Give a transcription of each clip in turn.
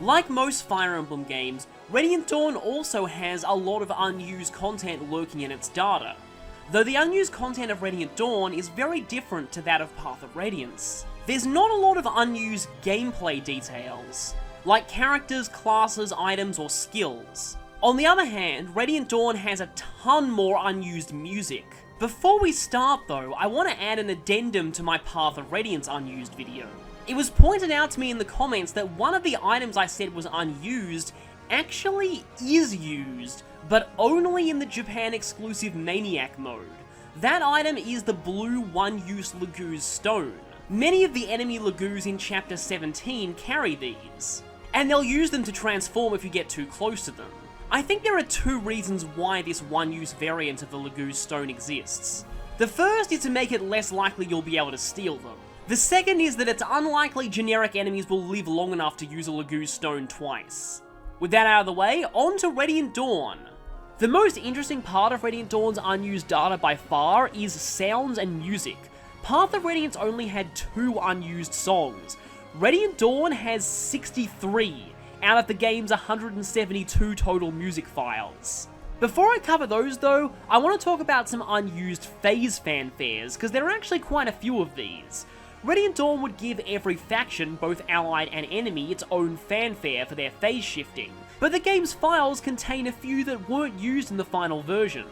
Like most Fire Emblem games, Radiant Dawn also has a lot of unused content lurking in its data, though the unused content of Radiant Dawn is very different to that of Path of Radiance. There's not a lot of unused gameplay details, like characters, classes, items, or skills. On the other hand, Radiant Dawn has a ton more unused music. Before we start though, I want to add an addendum to my Path of Radiance unused video. It was pointed out to me in the comments that one of the items I said was unused actually is used, but only in the Japan exclusive Maniac mode. That item is the blue one-use Laguz stone. Many of the enemy Laguz in chapter 17 carry these, and they'll use them to transform if you get too close to them. I think there are two reasons why this one-use variant of the Laguz stone exists. The first is to make it less likely you'll be able to steal them. The second is that it's unlikely generic enemies will live long enough to use a Laguz stone twice. With that out of the way, on to Radiant Dawn. The most interesting part of Radiant Dawn's unused data by far is sounds and music. Path of Radiance only had 2 unused songs. Radiant Dawn has 63 out of the game's 172 total music files. Before I cover those though, I want to talk about some unused phase fanfares, because there are actually quite a few of these. Radiant Dawn would give every faction, both allied and enemy, its own fanfare for their phase shifting, but the game's files contain a few that weren't used in the final version.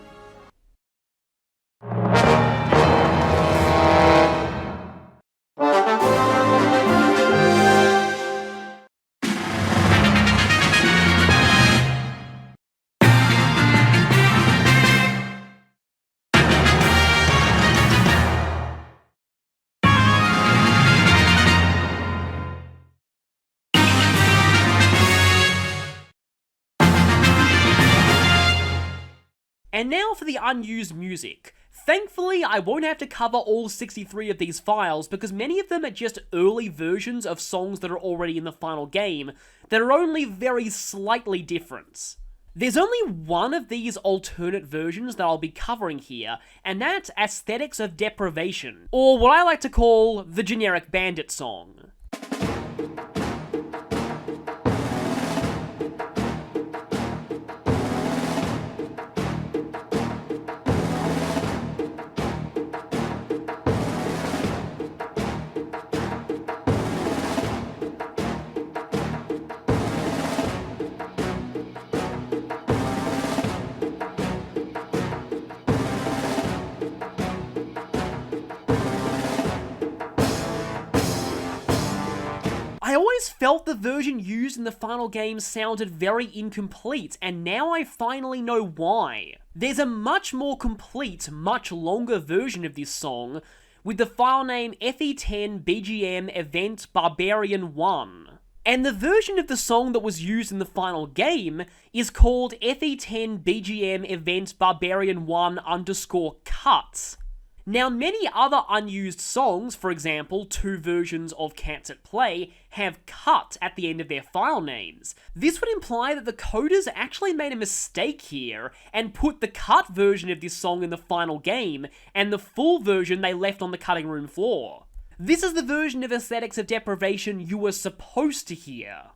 And now for the unused music. Thankfully, I won't have to cover all 63 of these files because many of them are just early versions of songs that are already in the final game that are only very slightly different. There's only one of these alternate versions that I'll be covering here, and that's Aesthetics of Deprivation, or what I like to call the generic bandit song. I always felt the version used in the final game sounded very incomplete, and now I finally know why. There's a much more complete, much longer version of this song, with the file name FE10 BGM Event Barbarian 1. And the version of the song that was used in the final game is called FE10 BGM Event Barbarian 1 _cut. Now, many other unused songs, for example, 2 versions of Cats at Play, have cut at the end of their file names. This would imply that the coders actually made a mistake here and put the cut version of this song in the final game, and the full version they left on the cutting room floor. This is the version of Aesthetics of Deprivation you were supposed to hear.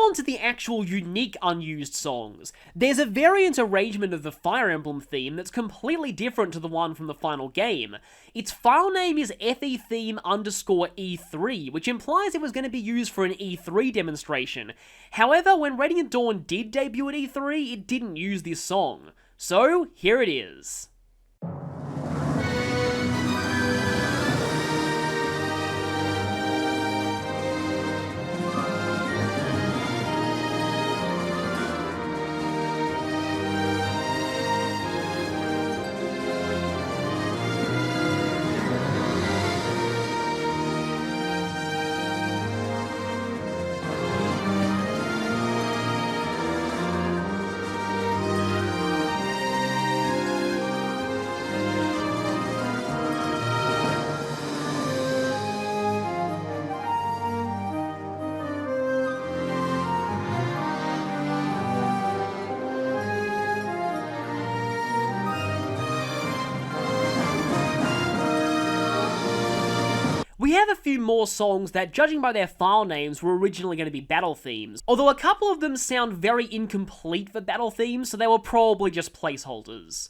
on to the actual unique Unused songs. There's a variant arrangement of the Fire Emblem theme that's completely different to the one from the final game. Its file name is FEtheme_E3, which implies it was going to be used for an E3 demonstration. However, when Radiant Dawn did debut at E3, it didn't use this song. So, here it is. We have a few more songs that, judging by their file names, were originally going to be battle themes, although a couple of them sound very incomplete for battle themes, so they were probably just placeholders.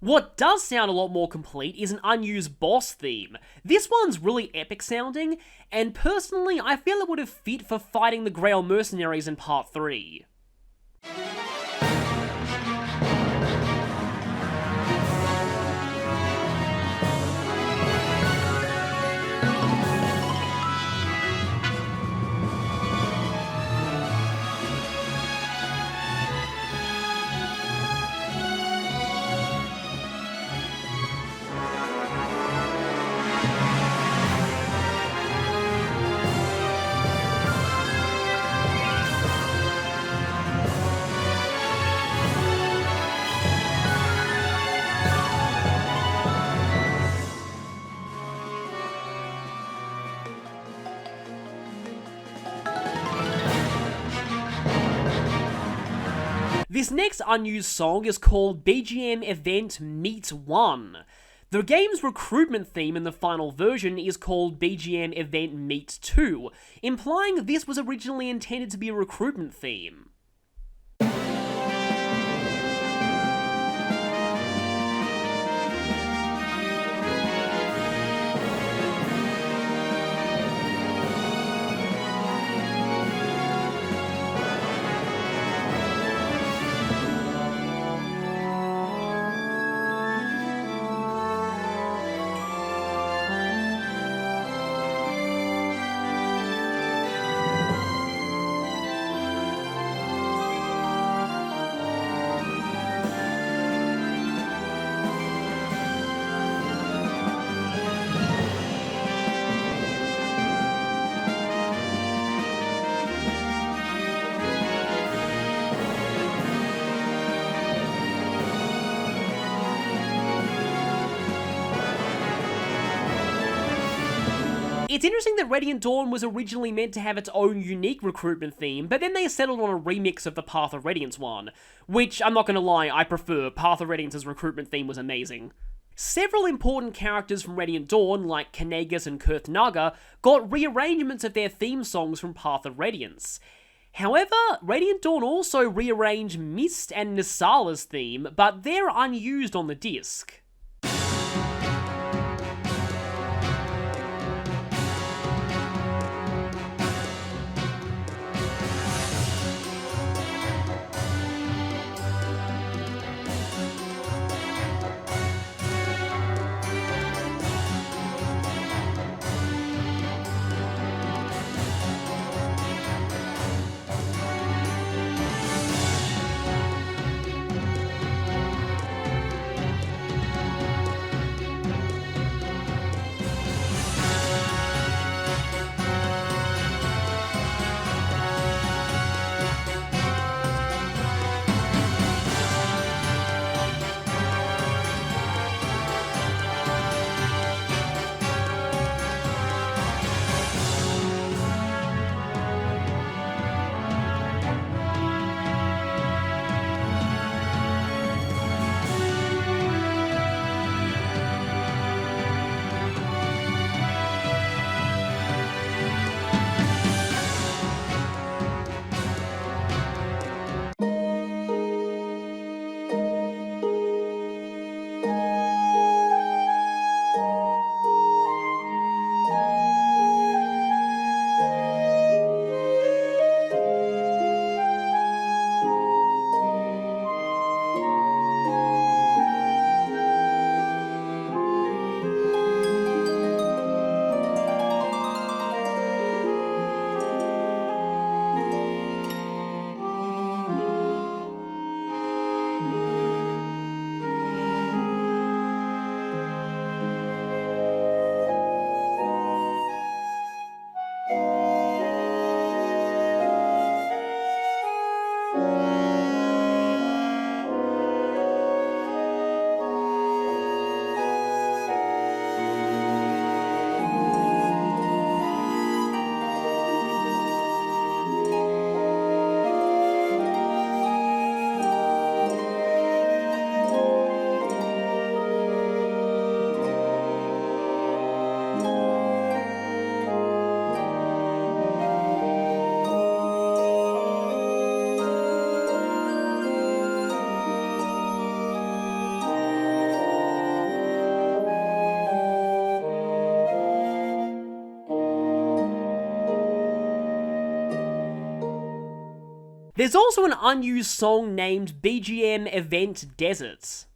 What does sound a lot more complete is an Unused boss theme. This one's really epic sounding, and personally I feel it would have fit for fighting the Grail mercenaries in Part 3. This next Unused song is called BGM Event Meet 1. The game's recruitment theme in the final version is called BGM Event Meet 2, implying this was originally intended to be a recruitment theme. It's interesting that Radiant Dawn was originally meant to have its own unique recruitment theme, but then they settled on a remix of the Path of Radiance one, which, I'm not gonna lie, I prefer. Path of Radiance's recruitment theme was amazing. Several important characters from Radiant Dawn, like Kanegas and Kurthnaga, got rearrangements of their theme songs from Path of Radiance. However, Radiant Dawn also rearranged Mist and Nisala's theme, but they're unused on the disc. There's also an unused song named BGM Event Deserts.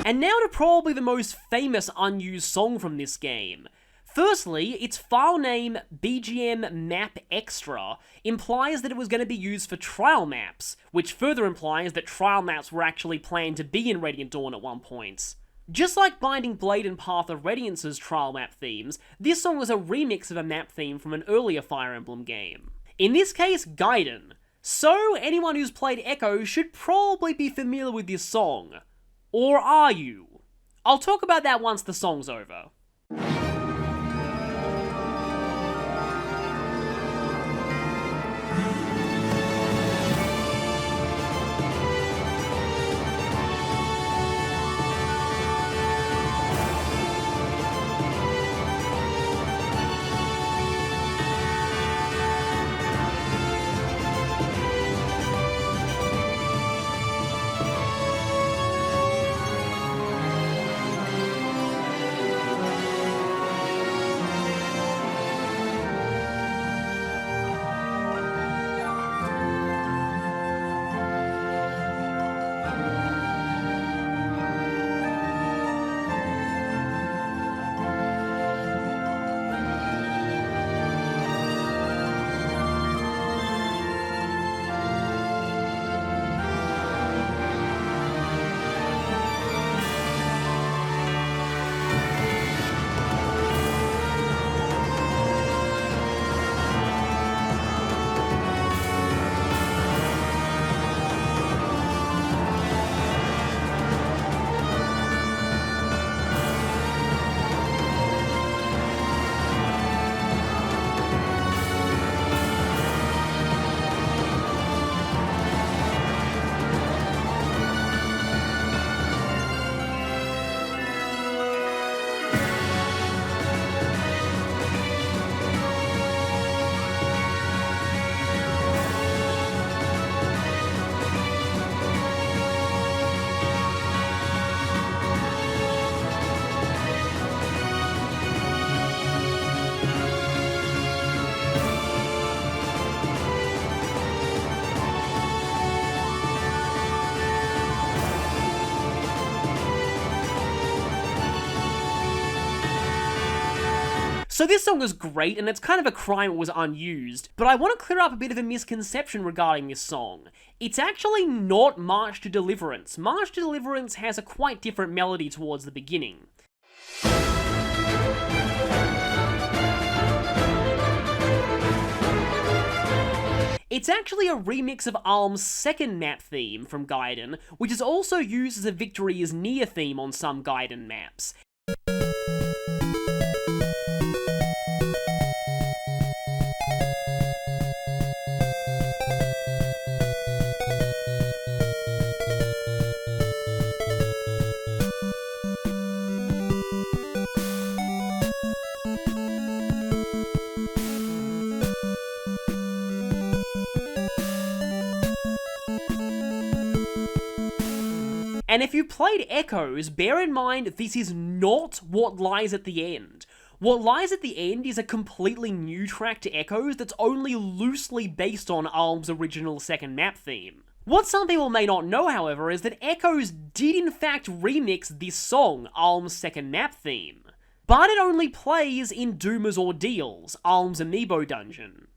And now to probably the most famous unused song from this game. Firstly, its file name, BGM Map Extra, implies that it was going to be used for trial maps, which further implies that trial maps were actually planned to be in Radiant Dawn at one point. Just like Binding Blade and Path of Radiance's trial map themes, this song was a remix of a map theme from an earlier Fire Emblem game. In this case, Gaiden. So anyone who's played Echo should probably be familiar with this song. Or are you? I'll talk about that once the song's over. So this song is great, and it's kind of a crime it was unused, but I want to clear up a bit of a misconception regarding this song. It's actually not March to Deliverance. March to Deliverance has a quite different melody towards the beginning. It's actually a remix of Alm's second map theme from Gaiden, which is also used as a Victory is Near theme on some Gaiden maps. And if you played Echoes, bear in mind this is not what lies at the end. What lies at the end is a completely new track to Echoes that's only loosely based on Alm's original second map theme. What some people may not know, however, is that Echoes did in fact remix this song, Alm's second map theme, but it only plays in Doomer's Ordeals, Alm's amiibo dungeon.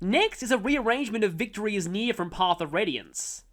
Next is a rearrangement of Victory is Near from Path of Radiance.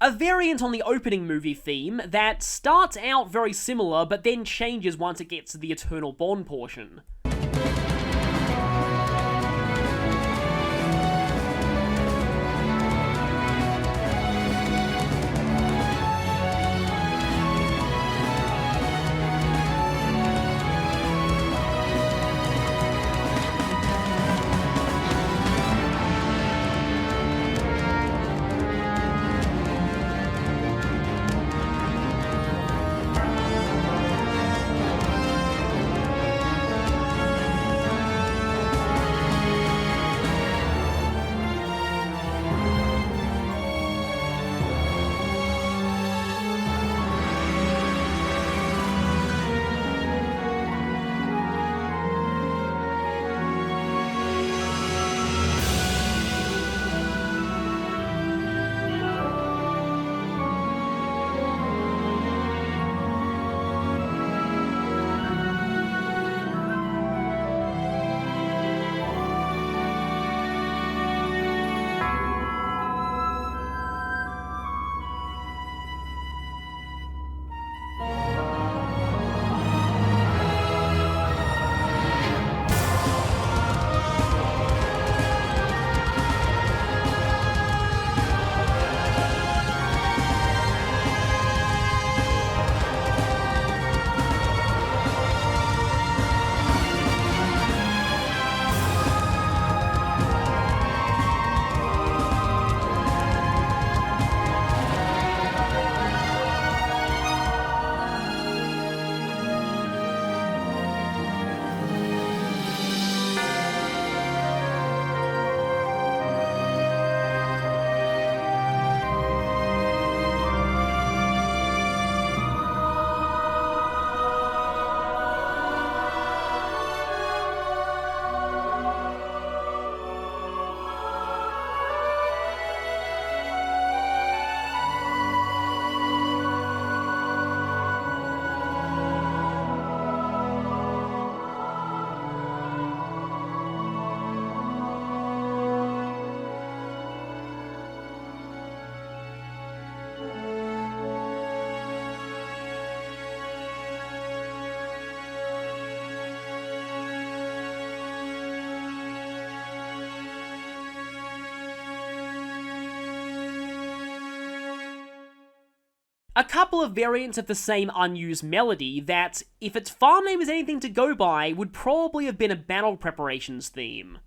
A variant on the opening movie theme that starts out very similar, but then changes once it gets to the Eternal Bond portion. couple of variants of the same unused melody that, if its farm name is anything to go by, would probably have been a battle preparations theme.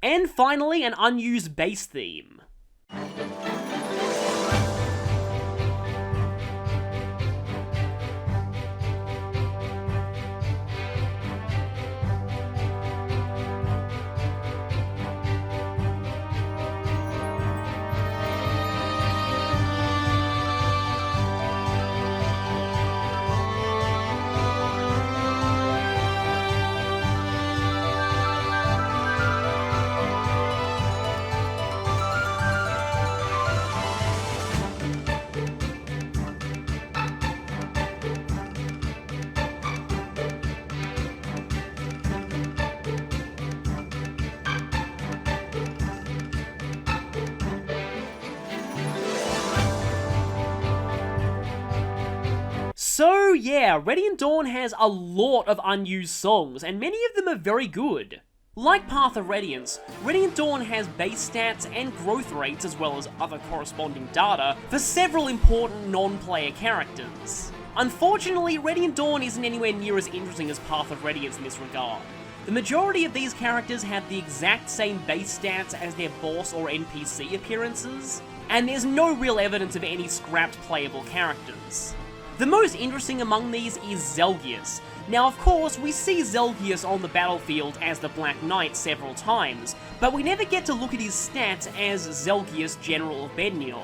And finally, an unused bass theme. So yeah, Radiant Dawn has a lot of unused songs, and many of them are very good. Like Path of Radiance, Radiant Dawn has base stats and growth rates as well as other corresponding data for several important non-player characters. Unfortunately, Radiant Dawn isn't anywhere near as interesting as Path of Radiance in this regard. The majority of these characters have the exact same base stats as their boss or NPC appearances, and there's no real evidence of any scrapped playable characters. The most interesting among these is Zelgius. Now of course, we see Zelgius on the battlefield as the Black Knight several times, but we never get to look at his stats as Zelgius, General of Bednior.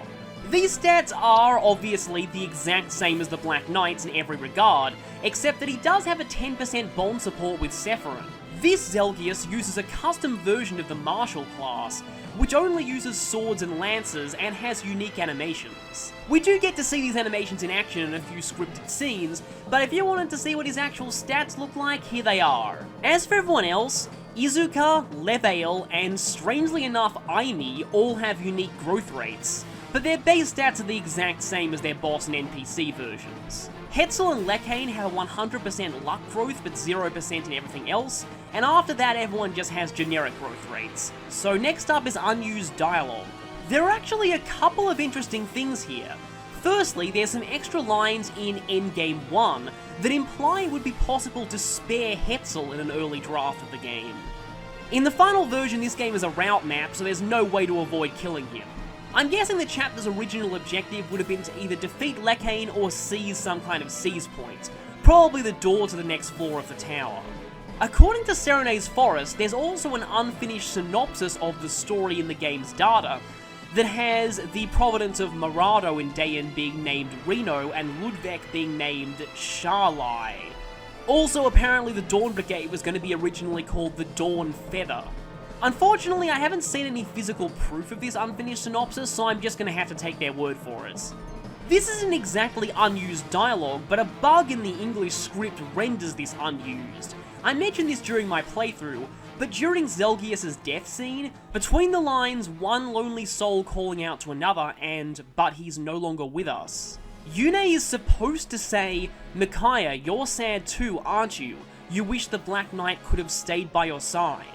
These stats are obviously the exact same as the Black Knight's in every regard, except that he does have a 10% bond support with Sephiroth. This Zelgius uses a custom version of the Martial class, which only uses swords and lances and has unique animations. We do get to see these animations in action in a few scripted scenes, but if you wanted to see what his actual stats look like, here they are. As for everyone else, Izuka, Leveil, and strangely enough Aimi all have unique growth rates, but their base stats are the exact same as their boss and NPC versions. Hetzel and Lekane have 100% luck growth but 0% in everything else, and after that everyone just has generic growth rates. So next up is unused dialogue. There are actually a couple of interesting things here. Firstly, there's some extra lines in Endgame 1 that imply it would be possible to spare Hetzel in an early draft of the game. In the final version, this game is a route map, so there's no way to avoid killing him. I'm guessing the chapter's original objective would have been to either defeat Lekane or seize some kind of seize point, probably the door to the next floor of the tower. According to Serene's Forest, there's also an unfinished synopsis of the story in the game's data that has the providence of Marado in Dayan being named Reno and Ludwig being named Sharlai. Also, apparently the Dawn Brigade was going to be originally called the Dawn Feather. Unfortunately, I haven't seen any physical proof of this unfinished synopsis, so I'm just going to have to take their word for it. This isn't exactly unused dialogue, but a bug in the English script renders this unused. I mentioned this during my playthrough, but during Zelgius' death scene, between the lines "one lonely soul calling out to another" and "but he's no longer with us," Yune is supposed to say, "Micaiah, you're sad too, aren't you? You wish the Black Knight could have stayed by your side."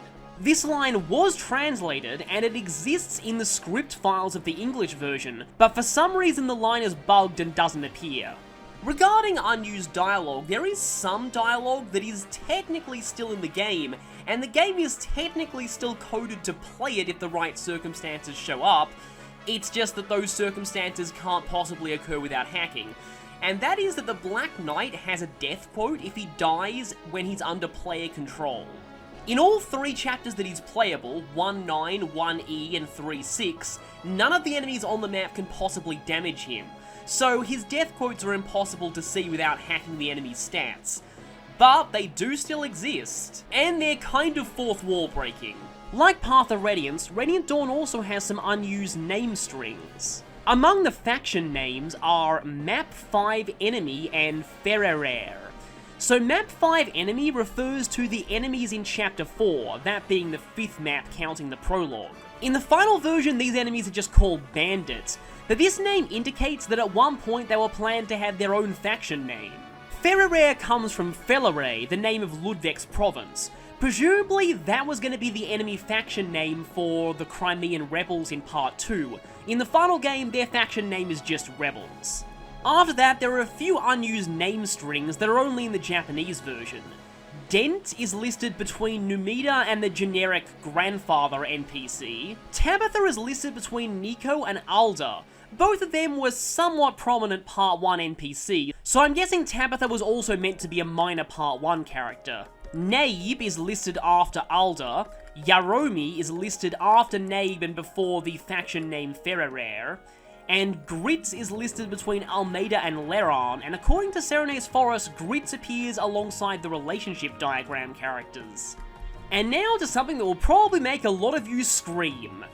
This line was translated, and it exists in the script files of the English version, but for some reason the line is bugged and doesn't appear. Regarding unused dialogue, there is some dialogue that is technically still in the game, and the game is technically still coded to play it if the right circumstances show up. It's just that those circumstances can't possibly occur without hacking. And that is that the Black Knight has a death quote if he dies when he's under player control. In all 3 chapters that he's playable, 1.9, 1E, and 3.6, none of the enemies on the map can possibly damage him, so his death quotes are impossible to see without hacking the enemy's stats. But they do still exist, and they're kind of fourth wall breaking. Like Path of Radiance, Radiant Dawn also has some unused name strings. Among the faction names are Map 5 Enemy and Rearranged. So Map 5 Enemy refers to the enemies in Chapter 4, that being the 5th map counting the prologue. In the final version, these enemies are just called bandits, but this name indicates that at one point they were planned to have their own faction name. Rearranged comes from Felare, the name of Ludwig's province. Presumably that was going to be the enemy faction name for the Crimean rebels in Part 2. In the final game, their faction name is just Rebels. After that, there are a few unused name strings that are only in the Japanese version. Dent is listed between Numida and the generic grandfather NPC. Tabitha is listed between Nico and Alda. Both of them were somewhat prominent Part 1 NPC, so I'm guessing Tabitha was also meant to be a minor Part 1 character. Naib is listed after Alda, Yaromi is listed after Naib and before the faction name Rearranged, and Grits is listed between Almeida and Leron, and according to Serene's Forest, Grits appears alongside the relationship diagram characters. And now to something that will probably make a lot of you scream.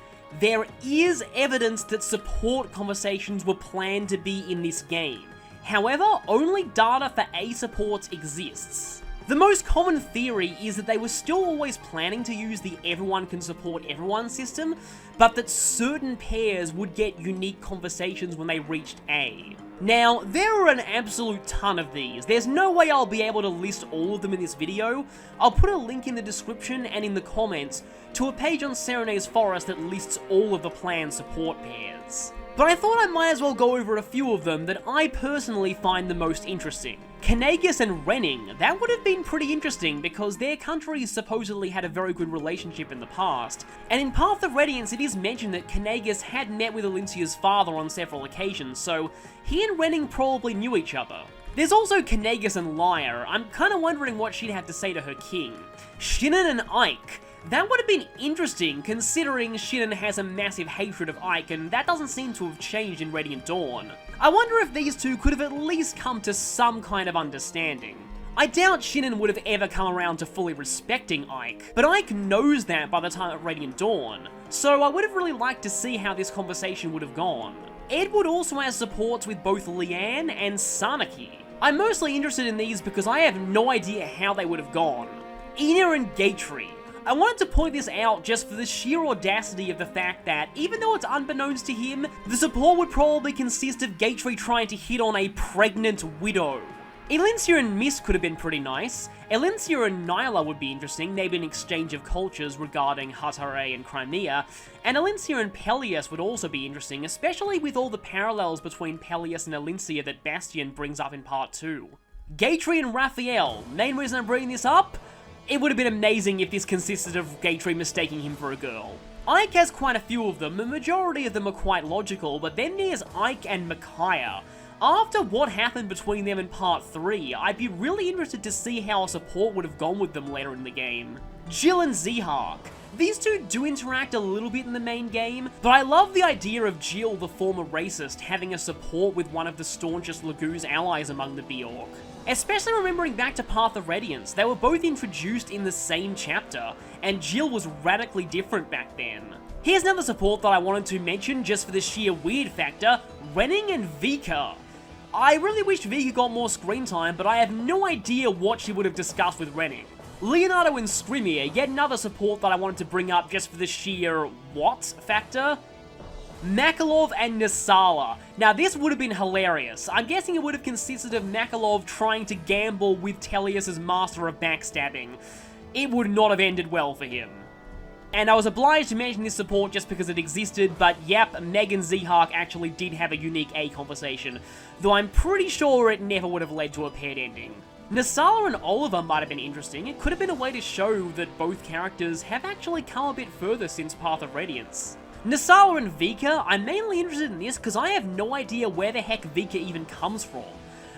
There is evidence that support conversations were planned to be in this game. However, only data for A supports exists. The most common theory is that they were still always planning to use the everyone can support everyone system, but that certain pairs would get unique conversations when they reached A. Now, there are an absolute ton of these. There's no way I'll be able to list all of them in this video. I'll put a link in the description and in the comments to a page on Serene's Forest that lists all of the planned support pairs. But I thought I might as well go over a few of them that I personally find the most interesting. Kanagas and Renning, that would have been pretty interesting because their countries supposedly had a very good relationship in the past, and in Path of Radiance it is mentioned that Kanagas had met with Alincia's father on several occasions, so he and Renning probably knew each other. There's also Kanagas and Lyre. I'm kinda wondering what she'd have to say to her king. Shinnon and Ike. That would have been interesting, considering Shinnon has a massive hatred of Ike, and that doesn't seem to have changed in Radiant Dawn. I wonder if these two could have at least come to some kind of understanding. I doubt Shinnon would have ever come around to fully respecting Ike, but Ike knows that by the time of Radiant Dawn, so I would have really liked to see how this conversation would have gone. Edward also has supports with both Leanne and Sanaki. I'm mostly interested in these because I have no idea how they would have gone. Ina and Gatry. I wanted to point this out just for the sheer audacity of the fact that, even though it's unbeknownst to him, the support would probably consist of Gatry trying to hit on a pregnant widow. Elincia and Mist could have been pretty nice. Elincia and Nyla would be interesting, maybe an exchange of cultures regarding Hatare and Crimea, and Elincia and Peleus would also be interesting, especially with all the parallels between Peleus and Elincia that Bastion brings up in Part 2. Gatry and Raphael, main reason I'm bringing this up? It would have been amazing if this consisted of Gatry mistaking him for a girl. Ike has quite a few of them, the majority of them are quite logical, but then there's Ike and Micaiah. After what happened between them in Part 3, I'd be really interested to see how a support would have gone with them later in the game. Jill and Zehark. These two do interact a little bit in the main game, but I love the idea of Jill, the former racist, having a support with one of the staunchest Lagu's allies among the Bjork. Especially remembering back to Path of Radiance, they were both introduced in the same chapter, and Jill was radically different back then. Here's another support that I wanted to mention just for the sheer weird factor, Renning and Vika. I really wish Vika got more screen time, but I have no idea what she would have discussed with Renning. Leonardo and Skrymir, yet another support that I wanted to bring up just for the sheer what factor? Makalov and Nasala. Now this would have been hilarious. I'm guessing it would have consisted of Makalov trying to gamble with Teleus' master of backstabbing. It would not have ended well for him. And I was obliged to mention this support just because it existed, but yep, Meg and Zehawk actually did have a unique A conversation, though I'm pretty sure it never would have led to a paired ending. Nasala and Oliver might have been interesting. It could have been a way to show that both characters have actually come a bit further since Path of Radiance. Nasala and Vika, I'm mainly interested in this because I have no idea where the heck Vika even comes from.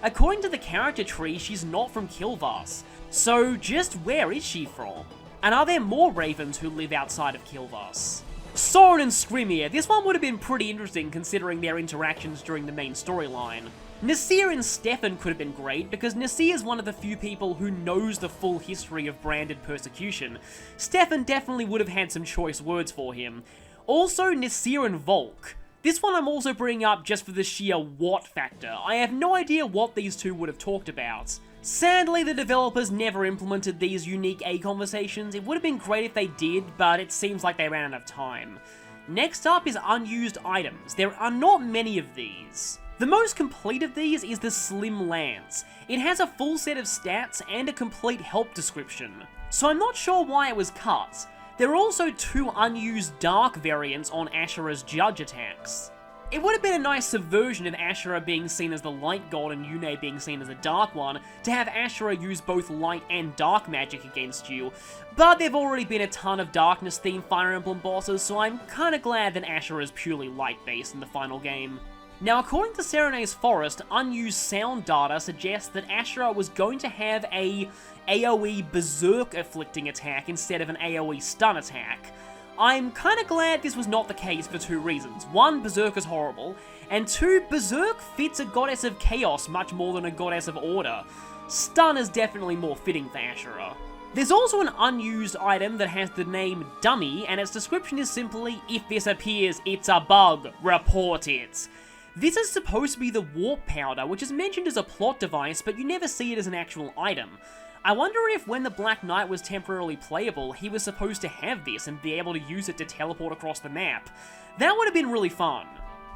According to the character tree, she's not from Kilvas, so just where is she from? And are there more Ravens who live outside of Kilvas? Soren and Skrymir, this one would have been pretty interesting considering their interactions during the main storyline. Nasir and Stefan could have been great, because Nasir is one of the few people who knows the full history of branded persecution. Stefan definitely would have had some choice words for him. Also, Nasir and Volk. This one I'm also bringing up just for the sheer what factor. I have no idea what these two would have talked about. Sadly, the developers never implemented these unique A conversations. It would have been great if they did, but it seems like they ran out of time. Next up is unused items. There are not many of these. The most complete of these is the Slim Lance. It has a full set of stats and a complete help description, so I'm not sure why it was cut. There are also 2 unused dark variants on Ashura's judge attacks. It would have been a nice subversion of Ashura being seen as the light god and Yune being seen as the dark one, to have Ashura use both light and dark magic against you, but there've already been a ton of darkness themed Fire Emblem bosses, so I'm kinda glad that Ashura is purely light based in the final game. Now, according to Serene's Forest, unused sound data suggests that Ashura was going to have a AoE Berserk afflicting attack instead of an AoE stun attack. I'm kinda glad this was not the case for 2 reasons. 1, Berserk is horrible, and 2, Berserk fits a goddess of chaos much more than a goddess of order. Stun is definitely more fitting for Ashura. There's also an unused item that has the name Dummy, and its description is simply, if this appears, it's a bug, report it. This is supposed to be the warp powder, which is mentioned as a plot device, but you never see it as an actual item. I wonder if when the Black Knight was temporarily playable, he was supposed to have this and be able to use it to teleport across the map. That would have been really fun.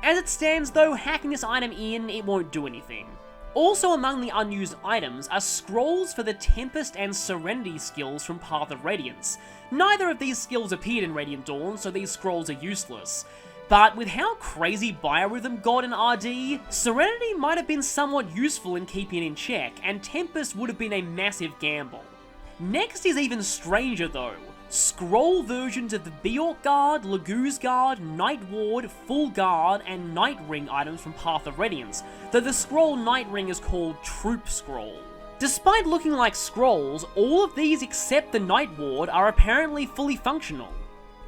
As it stands though, hacking this item in, it won't do anything. Also among the unused items are scrolls for the Tempest and Serenity skills from Path of Radiance. Neither of these skills appeared in Radiant Dawn, so these scrolls are useless. But with how crazy Biorhythm got in RD, Serenity might have been somewhat useful in keeping it in check, and Tempest would have been a massive gamble. Next is even stranger though. Scroll versions of the Bjork Guard, Laguz Guard, Night Ward, Full Guard, and Night Ring items from Path of Radiance, though the scroll Night Ring is called Troop Scroll. Despite looking like scrolls, all of these except the Night Ward are apparently fully functional.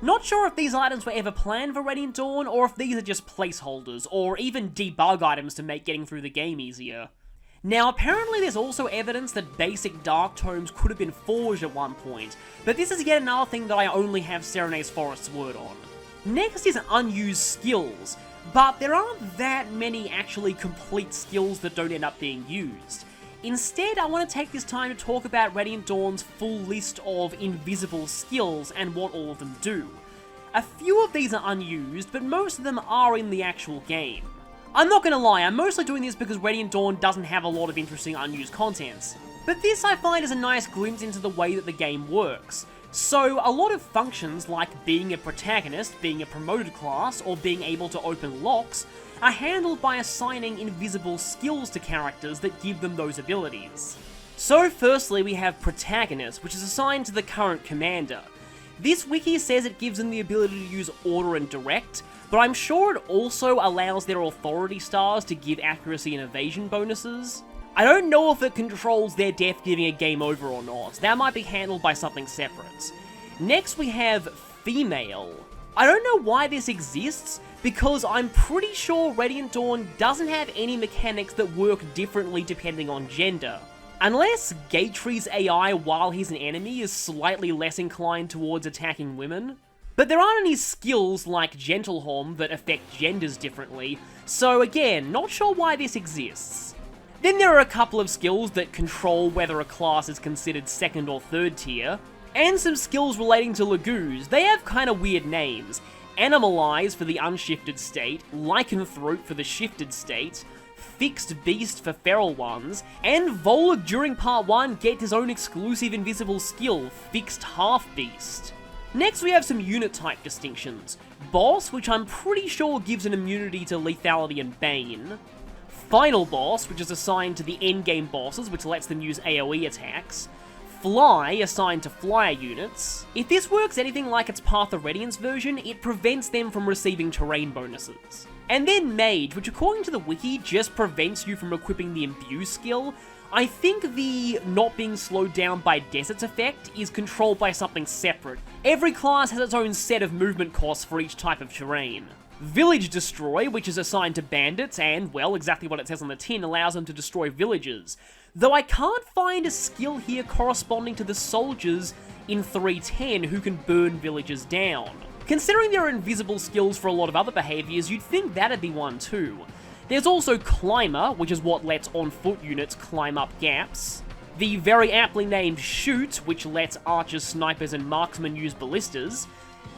Not sure if these items were ever planned for Radiant Dawn, or if these are just placeholders, or even debug items to make getting through the game easier. Now, apparently there's also evidence that basic Dark Tomes could have been forged at one point, but this is yet another thing that I only have Serene's Forest's word on. Next is unused skills, but there aren't that many actually complete skills that don't end up being used. Instead, I want to take this time to talk about Radiant Dawn's full list of invisible skills and what all of them do. A few of these are unused, but most of them are in the actual game. I'm not gonna lie, I'm mostly doing this because Radiant Dawn doesn't have a lot of interesting unused contents. But this I find is a nice glimpse into the way that the game works. So, a lot of functions like being a protagonist, being a promoted class, or being able to open locks are handled by assigning invisible skills to characters that give them those abilities. So firstly we have Protagonist, which is assigned to the current commander. This wiki says it gives them the ability to use Order and Direct, but I'm sure it also allows their authority stars to give accuracy and evasion bonuses. I don't know if it controls their death giving a game over or not, that might be handled by something separate. Next we have Female. I don't know why this exists, because I'm pretty sure Radiant Dawn doesn't have any mechanics that work differently depending on gender. Unless Gatry's AI while he's an enemy is slightly less inclined towards attacking women. But there aren't any skills like Gentlehom that affect genders differently, so again, not sure why this exists. Then there are a couple of skills that control whether a class is considered second or third tier, and some skills relating to Laguz. They have kinda weird names. Animalize for the unshifted state, Lycanthrope for the shifted state, Fixed Beast for feral ones, and Volug during part 1 gets his own exclusive invisible skill, Fixed Half Beast. Next we have some unit type distinctions. Boss, which I'm pretty sure gives an immunity to lethality and bane. Final boss, which is assigned to the endgame bosses, which lets them use AoE attacks. Fly, assigned to flyer units. If this works anything like its Path of Radiance version, it prevents them from receiving terrain bonuses. And then Mage, which according to the wiki just prevents you from equipping the Imbue skill. I think the not being slowed down by deserts effect is controlled by something separate. Every class has its own set of movement costs for each type of terrain. Village Destroy, which is assigned to bandits, and, well, exactly what it says on the tin, allows them to destroy villages. Though I can't find a skill here corresponding to the soldiers in 310 who can burn villages down. Considering there are invisible skills for a lot of other behaviours, you'd think that'd be one too. There's also Climber, which is what lets on-foot units climb up gaps. The very aptly named Shoot, which lets archers, snipers, and marksmen use ballistas.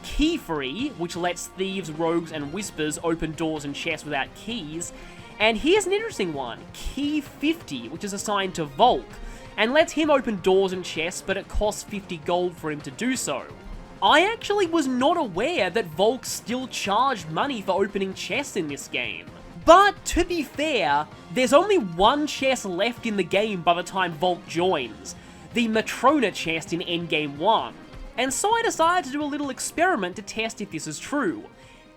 Key Free, which lets thieves, rogues, and whispers open doors and chests without keys. And here's an interesting one, Key 50, which is assigned to Volk, and lets him open doors and chests, but it costs 50 gold for him to do so. I actually was not aware that Volk still charged money for opening chests in this game. But, to be fair, there's only one chest left in the game by the time Volk joins, the Matrona chest in Endgame 1. And so I decided to do a little experiment to test if this is true.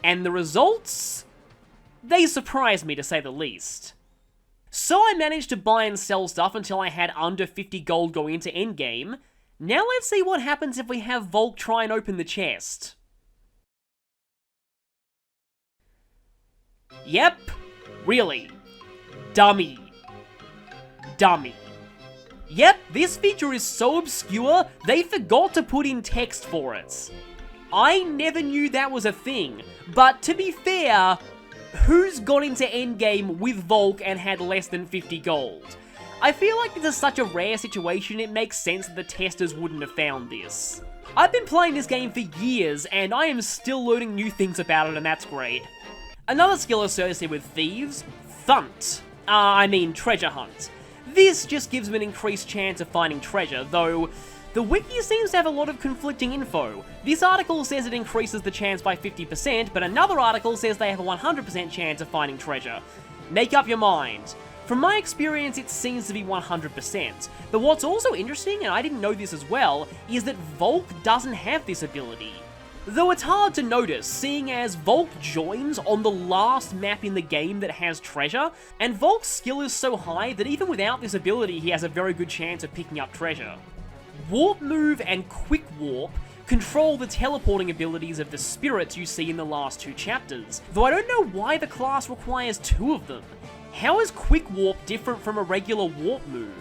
And the results? They surprised me, to say the least. So I managed to buy and sell stuff until I had under 50 gold going into endgame. Now let's see what happens if we have Volk try and open the chest. Yep, really. Dummy. Dummy. Yep, this feature is so obscure, they forgot to put in text for it. I never knew that was a thing, but to be fair, who's got into endgame with Volk and had less than 50 gold? I feel like this is such a rare situation, it makes sense that the testers wouldn't have found this. I've been playing this game for years, and I am still learning new things about it, and that's great. Another skill associated with thieves, Thunt. Treasure Hunt. This just gives them an increased chance of finding treasure, though the wiki seems to have a lot of conflicting info. This article says it increases the chance by 50%, but another article says they have a 100% chance of finding treasure. Make up your mind. From my experience, it seems to be 100%. But what's also interesting, and I didn't know this as well, is that Volk doesn't have this ability. Though it's hard to notice, seeing as Volk joins on the last map in the game that has treasure, and Volk's skill is so high that even without this ability he has a very good chance of picking up treasure. Warp Move and Quick Warp control the teleporting abilities of the spirits you see in the last two chapters, though I don't know why the class requires two of them. How is Quick Warp different from a regular warp move?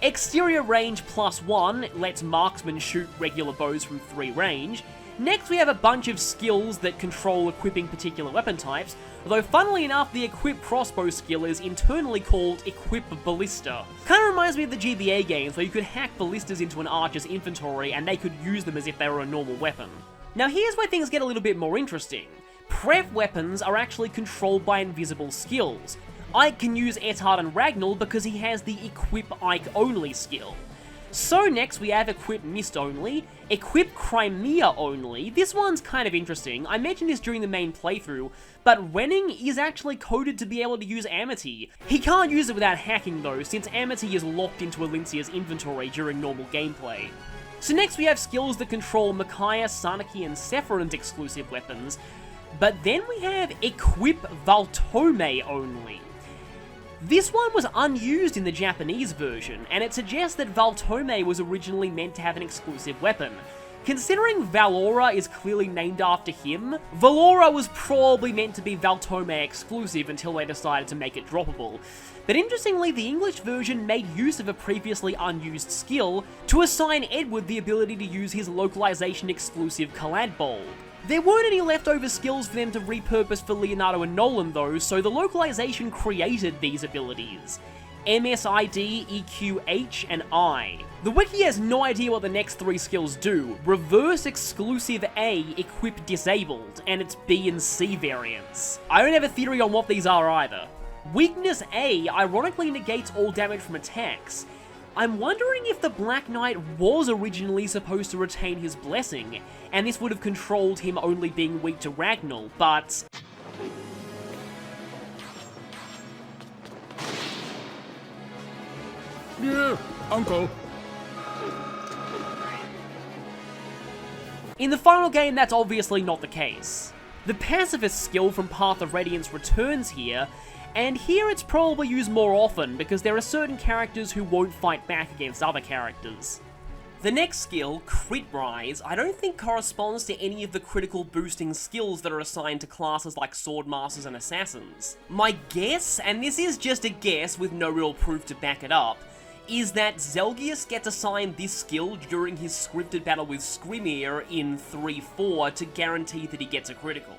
Exterior Range +1 lets marksmen shoot regular bows from 3 range. Next we have a bunch of skills that control equipping particular weapon types, although funnily enough the Equip Crossbow skill is internally called Equip Ballista. Kinda reminds me of the GBA games where you could hack ballistas into an archer's inventory and they could use them as if they were a normal weapon. Now here's where things get a little bit more interesting. Prep weapons are actually controlled by invisible skills. Ike can use Etard and Ragnall because he has the Equip Ike Only skill. So next we have Equip Mist Only, Equip Crimea Only. This one's kind of interesting. I mentioned this during the main playthrough, but Renning is actually coded to be able to use Amity. He can't use it without hacking though, since Amity is locked into Alincia's inventory during normal gameplay. So next we have skills that control Micaiah, Sanaki, and Sephiron's exclusive weapons, but then we have Equip Valtome Only. This one was unused in the Japanese version, and it suggests that Valtome was originally meant to have an exclusive weapon. Considering Valora is clearly named after him, Valora was probably meant to be Valtome exclusive until they decided to make it droppable. But interestingly, the English version made use of a previously unused skill to assign Edward the ability to use his localization exclusive Kalad Bulb. There weren't any leftover skills for them to repurpose for Leonardo and Nolan though, so the localization created these abilities. MSID, EQ, H, and I. The wiki has no idea what the next 3 skills do. Reverse Exclusive A, Equip Disabled, and its B and C variants. I don't have a theory on what these are either. Weakness A ironically negates all damage from attacks. I'm wondering if the Black Knight was originally supposed to retain his blessing, and this would have controlled him only being weak to Ragnall, but... Yeah, uncle. In the final game, that's obviously not the case. The pacifist skill from Path of Radiance returns here, and here it's probably used more often because there are certain characters who won't fight back against other characters. The next skill, Crit Rise, I don't think corresponds to any of the critical boosting skills that are assigned to classes like Swordmasters and Assassins. My guess, and this is just a guess with no real proof to back it up, is that Zelgius gets assigned this skill during his scripted battle with Skrimir in 3-4 to guarantee that he gets a critical.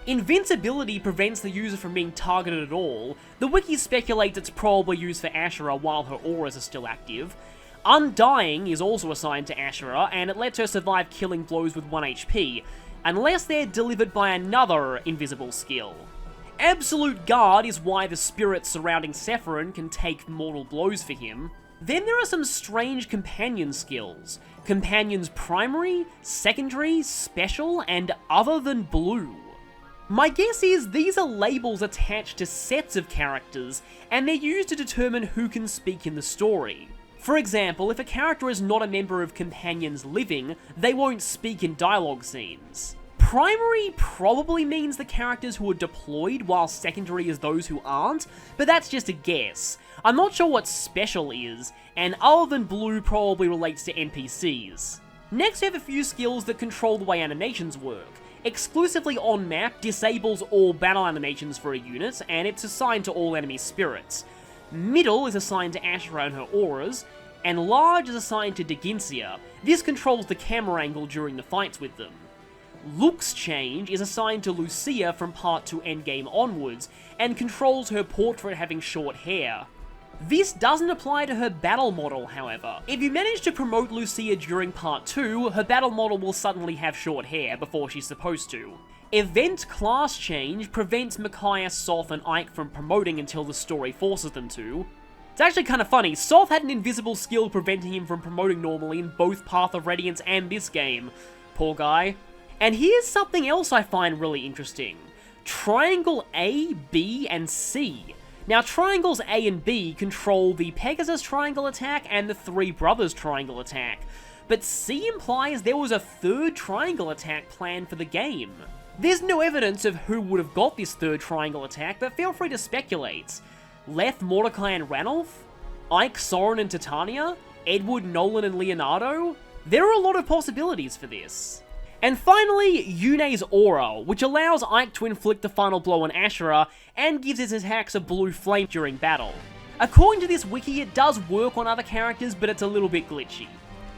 Invincibility prevents the user from being targeted at all. The wiki speculates it's probably used for Ashura while her auras are still active. Undying is also assigned to Ashura, and it lets her survive killing blows with 1 HP, unless they're delivered by another invisible skill. Absolute Guard is why the spirits surrounding Sephiroth can take mortal blows for him. Then there are some strange companion skills. Companions primary, secondary, special, and other than blue. My guess is these are labels attached to sets of characters, and they're used to determine who can speak in the story. For example, if a character is not a member of Companions Living, they won't speak in dialogue scenes. Primary probably means the characters who are deployed, while secondary is those who aren't, but that's just a guess. I'm not sure what special is, and other than blue probably relates to NPCs. Next we have a few skills that control the way animations work. Exclusively on map disables all battle animations for a unit, and it's assigned to all enemy spirits. Middle is assigned to Ashura and her auras, and large is assigned to Deginsia. This controls the camera angle during the fights with them. Looks Change is assigned to Lucia from Part 2 Endgame onwards, and controls her portrait having short hair. This doesn't apply to her battle model, however. If you manage to promote Lucia during Part 2, her battle model will suddenly have short hair before she's supposed to. Event Class Change prevents Micaiah, Soth, and Ike from promoting until the story forces them to. It's actually kind of funny, Soth had an invisible skill preventing him from promoting normally in both Path of Radiance and this game. Poor guy. And here's something else I find really interesting. Triangle A, B, and C. Now, triangles A and B control the Pegasus triangle attack and the Three Brothers triangle attack, but C implies there was a third triangle attack planned for the game. There's no evidence of who would have got this third triangle attack, but feel free to speculate. Leth, Mordecai, and Ranulf? Ike, Soren, and Titania? Edward, Nolan, and Leonardo? There are a lot of possibilities for this. And finally, Yune's Aura, which allows Ike to inflict the final blow on Ashura, and gives his attacks a blue flame during battle. According to this wiki, it does work on other characters, but it's a little bit glitchy.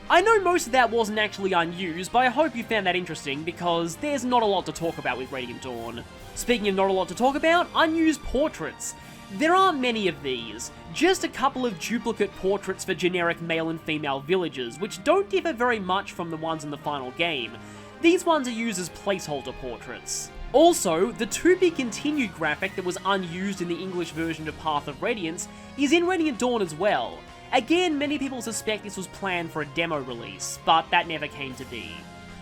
I know most of that wasn't actually unused, but I hope you found that interesting, because there's not a lot to talk about with Radiant Dawn. Speaking of not a lot to talk about, unused portraits. There aren't many of these, just a couple of duplicate portraits for generic male and female villagers, which don't differ very much from the ones in the final game. These ones are used as placeholder portraits. Also, the to be continued graphic that was unused in the English version of Path of Radiance is in Radiant Dawn as well. Again, many people suspect this was planned for a demo release, but that never came to be.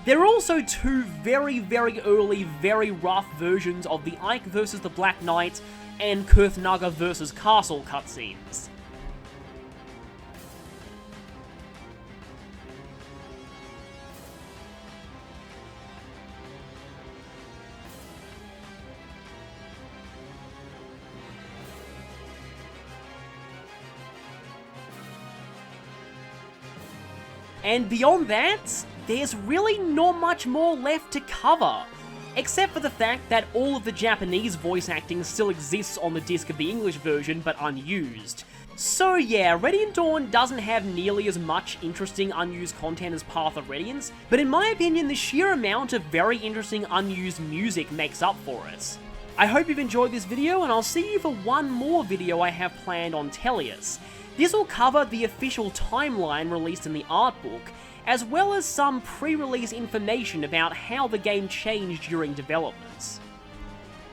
There are also two very early, very rough versions of the Ike vs the Black Knight and Kurthnaga vs Castle cutscenes. And beyond that, there's really not much more left to cover, except for the fact that all of the Japanese voice acting still exists on the disc of the English version, but unused. So yeah, Radiant Dawn doesn't have nearly as much interesting unused content as Path of Radiance, but in my opinion, the sheer amount of very interesting unused music makes up for it. I hope you've enjoyed this video, and I'll see you for one more video I have planned on Tellius. This will cover the official timeline released in the art book, as well as some pre-release information about how the game changed during development.